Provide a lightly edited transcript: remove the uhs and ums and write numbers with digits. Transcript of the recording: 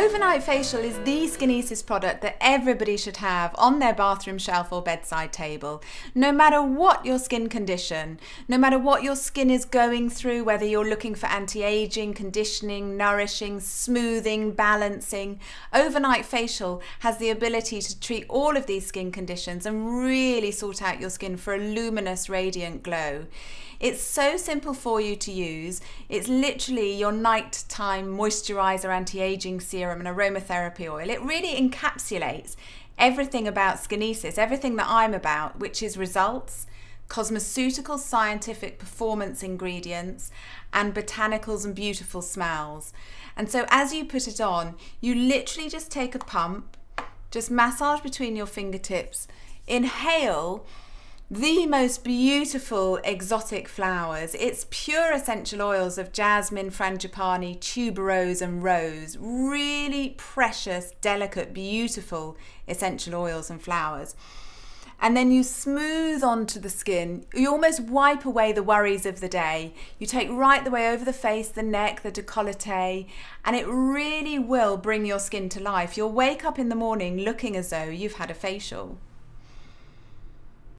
Overnight Facial is the Skinesis product that everybody should have on their bathroom shelf or bedside table. No matter what your skin condition, no matter what your skin is going through, whether you're looking for anti-aging, conditioning, nourishing, smoothing, balancing, Overnight Facial has the ability to treat all of these skin conditions and really sort out your skin for a luminous, radiant glow. It's so simple for you to use. It's literally your nighttime moisturizer, anti-aging serum and aromatherapy oil. It really encapsulates everything about Skinesis, everything that I'm about, which is results, cosmeceutical scientific performance ingredients, and botanicals and beautiful smells. And so as you put it on, you literally just take a pump, just massage between your fingertips, inhale the most beautiful exotic flowers. It's pure essential oils of jasmine, frangipani, tuberose and rose. Really precious, delicate, beautiful essential oils and flowers. And then you smooth onto the skin. You almost wipe away the worries of the day. You take right the way over the face, the neck, the décolleté, and it really will bring your skin to life. You'll wake up in the morning looking as though you've had a facial.